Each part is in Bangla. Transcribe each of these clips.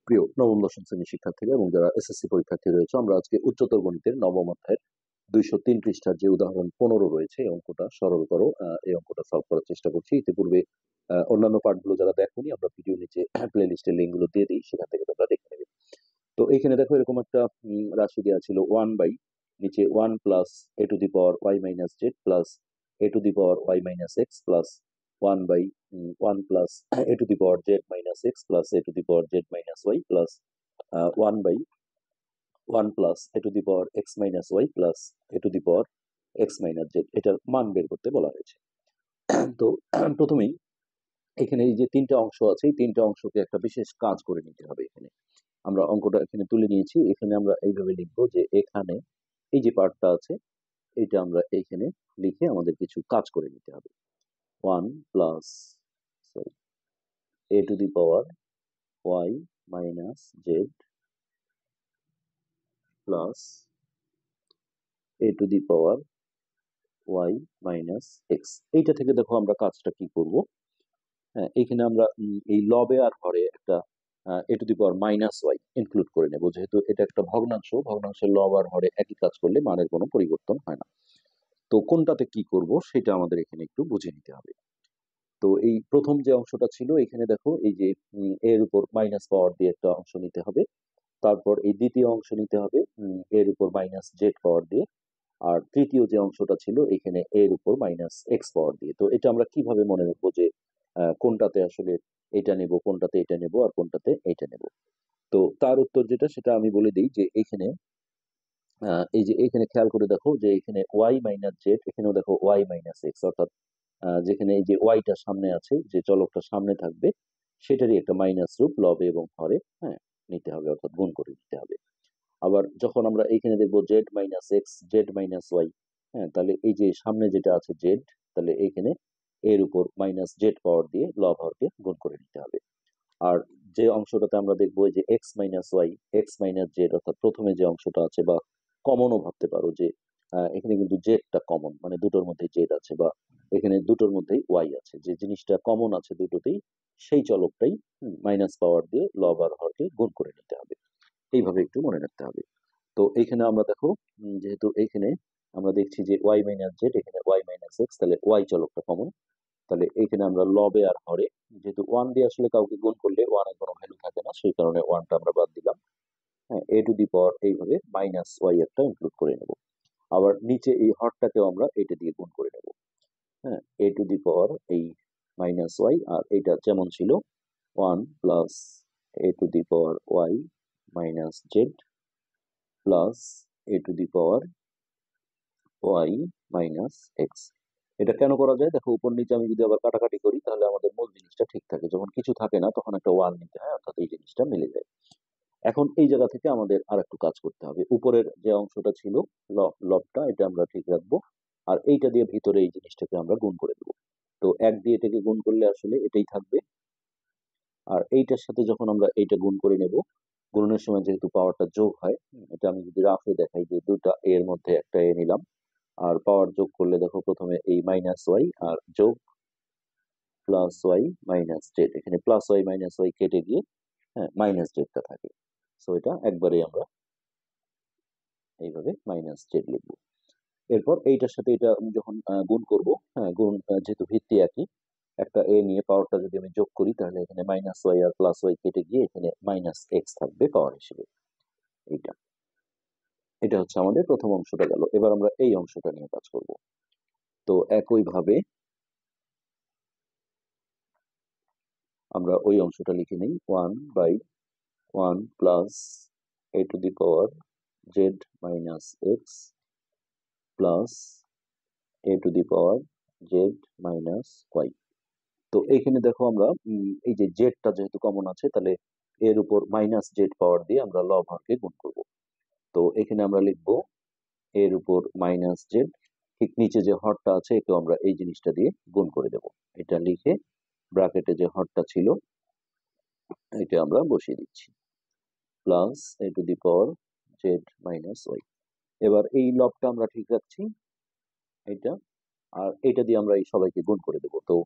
প্রিয় নবম দশম শ্রেণীর শিক্ষার্থীরা এবং যারা এসএসসি পরীক্ষার্থী রয়েছে, আমরা আজকে উচ্চতর গণিতের নবম অধ্যায়ের 203 পৃষ্ঠার যে উদাহরণ 15 রয়েছে এই অঙ্কটা সরল করো, এই অঙ্কটা সলভ করার চেষ্টা করছি। ইতিপূর্বে অন্যান্য পার্টগুলো যারা দেখোনি, আমরা ভিডিও নিচে প্লে লিস্টের লিঙ্ক গুলো দিয়ে দিই, সেখান থেকে তোমরা দেখে নেবে। তো এইখানে দেখো এরকম একটা রাশি দেওয়া ছিল 1 বাই নিচে 1 plus A to the power y minus z plus A to the power y minus x plus 1 by 1 plus A to the power z minus x plus A to the power z minus Y plus 1 by 1 plus A to the power x minus Y plus A to the power x minus z, এটার মান বের করতে বলা হয়েছে। তো প্রথমেই এখানে এই যে তিনটা অংশ আছে, এই তিনটা অংশকে একটা বিশেষ কাজ করে নিতে হবে। এখানে আমরা অঙ্কটা এখানে তুলে নিয়েছি। এখানে আমরা এইভাবে লিখবো যে এখানে এই যে পার্টটা আছে এটা আমরা এইখানে লিখে আমাদের কিছু কাজ করে নিতে হবে। 1 plus A to the power y minus z plus A to the power y minus x. এইটা থেকে দেখো আমরা কাজটা কি করব। হ্যাঁ, এখানে আমরা এই লবে আর হরে একটা A to the power minus Y include করে নেব, যেহেতু এটা একটা ভগ্নাংশ, ভগ্নাংশের লব আর হরে একই কাজ করলে মানের কোনো পরিবর্তন হয় না। তো কোনটাতে কি করব সেটা আমাদের এখানে একটু বুঝে নিতে হবে। তো এই প্রথম যে অংশটা ছিল এখানে দেখো এই যে এর উপর মাইনাস পাওয়ার দিয়ে একটা অংশ নিতে হবে, তারপর এই দ্বিতীয় অংশ নিতে হবে এর উপর মাইনাস জেড পাওয়ার দিয়ে, আর তৃতীয় যে অংশটা ছিল এখানে এর উপর মাইনাস এক্স পাওয়ার দিয়ে। তো এটা আমরা কিভাবে মনে রাখবো যে কোনটাতে আসলে এটা নেব, কোনটাতে এটা নেব, আর কোনটাতে এটা নেব? তো তার উত্তর যেটা সেটা আমি বলে দিই যে এখানে এই যে এখানে খেয়াল করে দেখো যে এখানে ওয়াই মাইনাস জেড, এখানেও দেখো ওয়াই মাইনাস এক্স, অর্থাৎ যেখানে এই যে ওয়াইটা সামনে আছে, যে চলকটা সামনে থাকবে সেটারই একটা মাইনাস রূপ লবে এবং হরে নিতে হবে, অর্থাৎ গুণ করে নিতে হবে। আবার যখন আমরা এখানে দেখবো z minus x z minus y, তাহলে এই যে সামনে যেটা আছে জেড, তাহলে এখানে এর উপর মাইনাস জেড পাওয়ার দিয়ে লব হরকে গুণ করে নিতে হবে। আর যে অংশটাতে আমরা দেখবো যে x minus y x minus z, অর্থাৎ প্রথমে যে অংশটা আছে, বা কমনও ভাবতে পারো যে এখানে কিন্তু জেডটা কমন, মানে দুটোর মধ্যে জেড আছে, বা এখানে দুটোর মধ্যেই ওয়াই আছে, যে জিনিসটা কমন আছে দুটোতেই সেই চলকটাই মাইনাস পাওয়ার দিয়ে লব আর হরকে গুণ করে নিতে হবে। এইভাবে একটু মনে রাখতে হবে। তো এইখানে আমরা দেখো যেহেতু এইখানে আমরা দেখছি যে ওয়াই মাইনাস জেড, এখানে ওয়াই মাইনাস এক্স, তাহলে ওয়াই চলকটা কমন। তাহলে এখানে আমরা লবে আর হরে, যেহেতু ওয়ান দিয়ে আসলে কাউকে গুণ করলে ওয়ানের কোনো ভ্যালু থাকে না, সেই কারণে ওয়ানটা আমরা বাদ দিলাম। এ টু দি পাওয়ার এইভাবে মাইনাস ওয়াই একটা ইনক্লুড করে নেব। আবার নিচে এই হরটাকেও আমরা এটা দিয়ে গুণ করে নেব। এ টু দি পাওয়ার এই মাইনাস ওয়াই, আর এটা যেমন ছিল 1 plus A to the power y minus z plus A to the power y minus x. এটা কেন করা যায় দেখো, উপর নিচে আমি যদি আবার কাটাকাটি করি তাহলে আমাদের মূল জিনিসটা ঠিক থাকে, যখন কিছু থাকে না তখন একটা ওয়ান নিতে হয়, অর্থাৎ এই জিনিসটা মিলে যায়। এখন এই জায়গা থেকে আমাদের আর একটু কাজ করতে হবে। উপরের যে অংশটা ছিল লবটা, এটা আমরা ঠিক রাখবো, আর এইটা দিয়ে ভিতরে এই জিনিসটাকে আমরা গুণ করে দেবো। তো এক দিয়ে এটাকে গুণ করলে আসলে এটাই থাকবে, আর এইটার সাথে যখন আমরা এইটা গুণ করে নেব, গুণনের সময় যেহেতু পাওয়ারটা যোগ হয়, এটা আমি যদি রাফে দেখাই যে দুটা এর মধ্যে একটা এ নিলাম, আর পাওয়ার যোগ করলে দেখো প্রথমে এই মাইনাস ওয়াই আর যোগ প্লাস ওয়াই মাইনাস জেড, এখানে প্লাস ওয়াই মাইনাস ওয়াই কেটে গিয়ে মাইনাস জেডটা থাকে। সো এটা একবারে আমরা এইভাবে মাইনাস জেড লিখবো। এরপর এইটার সাথে এটা আমি যখন গুণ করব, গুণ যেহেতু ভিত্তি একই, একটা এ নিয়ে পাওয়ারটা যদি আমি যোগ করি তাহলে এখানে মাইনাস ওয়াই আর প্লাস ওয়াই কেটে গিয়ে এখানে মাইনাস এক্স থাকবে পাওয়ার হিসেবে। এইটা এটা হচ্ছে আমাদের প্রথম অংশটা গেল। এবার আমরা এই অংশটা নিয়ে কাজ করব। তো একইভাবে আমরা ওই অংশটা লিখে নিই 1 by 1 plus A to the power z minus x plus A to the power z minus y. তো এইখানে দেখো আমরা এই যে জেডটা যেহেতু কমন আছে, তাহলে এর উপর মাইনাস জেড পাওয়ার দিয়ে আমরা লব হরকে গুণ করব। তো এখানে আমরা লিখবো এর উপর মাইনাস জেড, ঠিক নিচে যে হরটা আছে একে আমরা এই জিনিসটা দিয়ে গুণ করে দেব। এটা লিখে ব্র্যাকেটে যে হরটা ছিল এটা আমরা বসিয়ে দিচ্ছি, plus A to the power z minus y. এবার এই লবটা আমরা ঠিক রাখছি এটা, আর এটা দিয়ে আমরা এই সবাইকে গুণ করে দেব। তো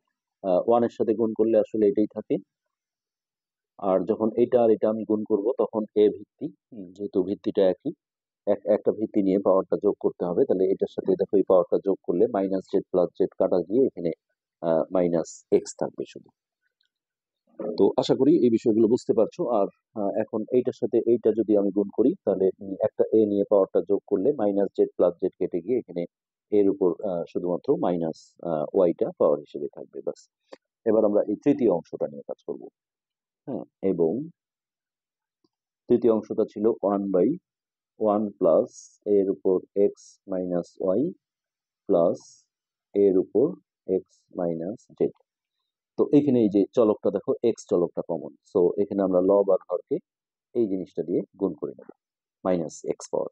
ওয়ানের সাথে গুণ করলে আসলে এটাই থাকে, আর যখন এটা আর এটা আমি গুণ করব তখন এ ভিত্তি, যেহেতু ভিত্তিটা একই, একটা ভিত্তি নিয়ে পাওয়ারটা যোগ করতে হবে। তাহলে এটার সাথে দেখো এই পাওয়ারটা যোগ করলে মাইনাস জেড প্লাস জেড কাটা গিয়ে এখানে মাইনাস এক্স থাকবে শুধু। তো আশা করি এই বিষয়গুলো বুঝতে পারছো। আর এখন এইটার সাথে এইটা যদি আমি গুণ করি তাহলে একটা এ নিয়ে পাওয়ারটা যোগ করলে মাইনাস জেড প্লাস জেড কেটে গিয়ে এখানে এর উপর শুধুমাত্র মাইনাস ওয়াইটা পাওয়ার হিসেবে থাকবে। বাস এবার আমরা এই তৃতীয় অংশটা নিয়ে কাজ করব। হ্যাঁ, এবং তৃতীয় অংশটা ছিল 1/1 প্লাস এর উপর এক্স মাইনাস ওয়াই প্লাস এর উপর এক্স মাইনাস জেড। তো এখানে এই যে চলকটা দেখো এক্স চলকটা কমন, সো এখানে আমরা লব আর হরকে এই জিনিসটা দিয়ে গুণ করে নেব, মাইনাস এক্স পাওয়ার।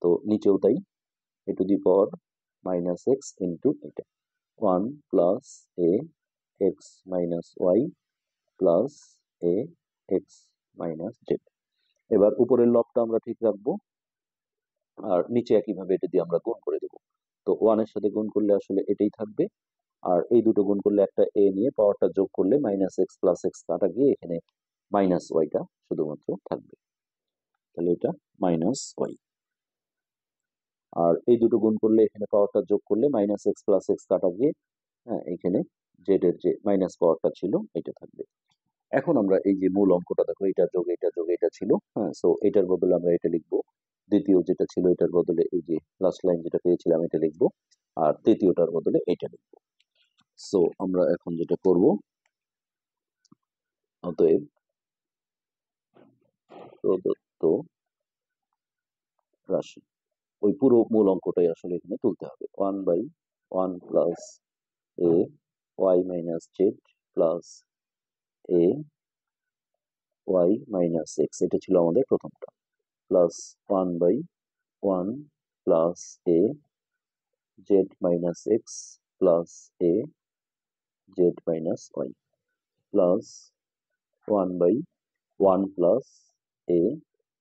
তো নিচেও তাই, A to the power minus X into এটা 1 প্লাস এ এক্স মাইনাস ওয়াই প্লাস এ এক্স মাইনাস জেড। এবার উপরের লবটা আমরা ঠিক রাখবো আর নিচে একইভাবে এটা দিয়ে আমরা গুণ করে দেবো। তো 1 এর সাথে গুণ করলে আসলে এটাই থাকবে, আর এই দুটো গুণ করলে একটা এ নিয়ে পাওয়ারটা যোগ করলে মাইনাস এক্স প্লাস এক্স কাটা গিয়ে এখানে মাইনাস ওয়াইটা শুধুমাত্র থাকবে। তাহলে এটা মাইনাস ওয়াই, আর এই দুটো গুণ করলে এখানে পাওয়ারটা যোগ করলে মাইনাস এক্স প্লাস এক্স কাটা গিয়ে এখানে জেড এর যে মাইনাস পাওয়ারটা ছিল এটা থাকবে। এখন আমরা এই যে মূল অঙ্কটা দেখো, এটা যোগ এটা যোগ এটা ছিল, সো এটার বদলে আমরা এটা লিখবো, দ্বিতীয় যেটা ছিল এটার বদলে এই যে লাস্ট লাইন যেটা পেয়েছিলাম এটা লিখবো, আর তৃতীয়টার বদলে এটা লিখবো। সো আমরা এখন যেটা করব, অতএব প্রদত্ত রাশি, ওই পুরো মূল অঙ্কটাই আসলে এখানে তুলতে হবে। 1/1 plus a y minus z plus a y minus x, এটা ছিল আমাদের প্রথমটা, plus 1/1 plus a z minus x plus a z minus Y plus 1/1 plus A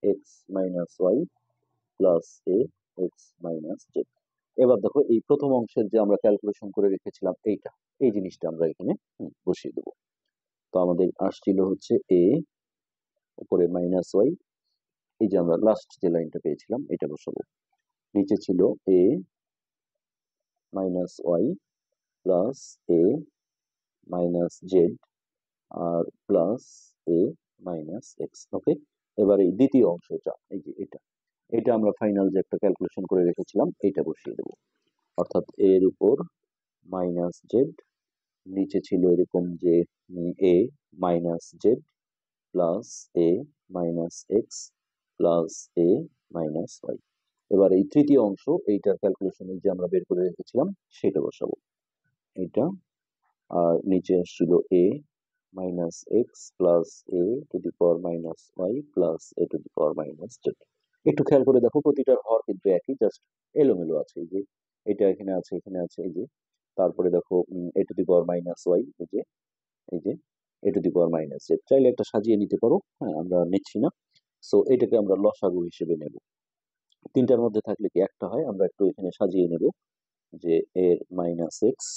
x minus Y plus A x minus Z. এবার দেখো এই প্রথম অংশের যে আমরা ক্যালকুলেশন করে রেখেছিলাম এইটা, এই জিনিসটা আমরা এখানে বসিয়ে দেবো। তো আমাদের আসছিল হচ্ছে এ উপরে মাইনাস ওয়াই, এই যে আমরা লাস্ট যে লাইনটা পেয়েছিলাম এটা বসাবো, নিচে ছিল এ মাইনাস ওয়াই প্লাস এ মাইনাস জেড আর প্লাস এ মাইনাস এক্স। ওকে, এবার এই দ্বিতীয় অংশটা এই যে এটা, এটা আমরা ফাইনাল যে একটা ক্যালকুলেশন করে রেখেছিলাম এটা বসিয়ে দেবো, অর্থাৎ এর উপর মাইনাস জেড, নিচে ছিল এরকম যে এ মাইনাস জেড প্লাস এ মাইনাস এক্স প্লাস এ মাইনাস ওয়াই। এবার এই তৃতীয় অংশ এইটার ক্যালকুলেশন যে আমরা বের করে রেখেছিলাম সেটা বসাবো, এটা আর নিচে আসছিল A minus x plus A to the power minus Y plus A to the power minus Z. একটু খেয়াল করে দেখো প্রতিটার হর কিন্তু একই, জাস্ট এলোমেলো আছে, এই যে এটা এখানে আছে এখানে আছে এই যে, তারপরে দেখো A to the power minus Y এই যে, এই যে A to the power minus Z, চাইলে একটা সাজিয়ে নিতে পারো, আমরা নিচ্ছি না। সো এটাকে আমরা লসাগু হিসেবে নেব, তিনটার মধ্যে থাকলে কি একটা হয়, আমরা একটু এখানে সাজিয়ে নেব যে এর মাইনাস এক্স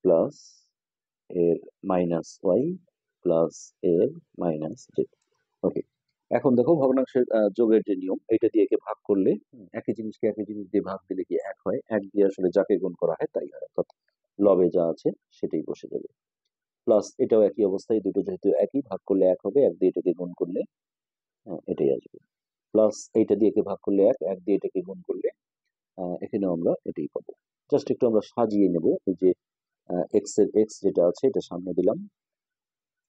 প্লাস এর মাইনাস ওয়াই প্লাস এর মাইনাস জেড। ওকে, এখন দেখো ভগ্নাংশের যোগের যে নিয়ম, এটা দিয়ে একে ভাগ করলে একই জিনিসকে একই জিনিস দিয়ে ভাগ দিলে কি এক হয়, এক দিয়ে আসলে যাকে গুণ করা হয় তাই হয়, অর্থাৎ লবে যা আছে সেটাই বসে যাবে। প্লাস এটাও একই অবস্থায়, দুটো যেহেতু একই, ভাগ করলে এক হবে, এক দিয়ে এটাকে গুণ করলে এটাই আসবে। প্লাস এইটা দিয়ে একে ভাগ করলে এক, এক দিয়ে এটাকে গুণ করলে এখানেও আমরা এটাই পাবো। জাস্ট একটু আমরা সাজিয়ে নেব, এই যে এক্স এর এক্স যেটা আছে এটা সামনে দিলাম,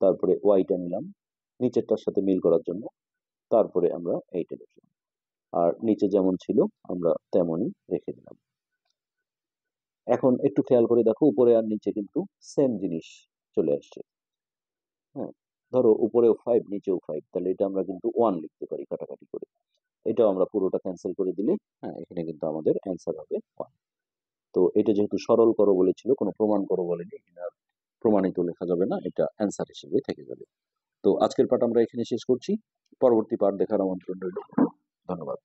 তারপরে ওয়াইটা নিলাম নিচেরটার সাথে মিল করার জন্য, তারপরে আমরা এইটা লিখলাম, আর নিচে যেমন ছিল আমরা তেমনই রেখে দিলাম। এখন একটু খেয়াল করে দেখো উপরে আর নিচে কিন্তু সেম জিনিস চলে আসছে। হ্যাঁ, ধরো উপরেও 5 নিচেও 5, তাহলে এটা আমরা কিন্তু 1 লিখতে পারি কাটাকাটি করে, এটাও আমরা পুরোটা ক্যান্সেল করে দিলে এখানে কিন্তু আমাদের অ্যান্সার হবে 1। তো এটা যেহেতু সরল করো বলেছিল, কোনো প্রমাণ করো বলেনি, এখানে আর প্রমাণিত লেখা যাবে না, এটা অ্যান্সার হিসেবে থেকে যাবে। তো আজকের পাঠ আমরা এখানে শেষ করছি, পরবর্তী পাঠ দেখার আমন্ত্রণ রইল। ধন্যবাদ।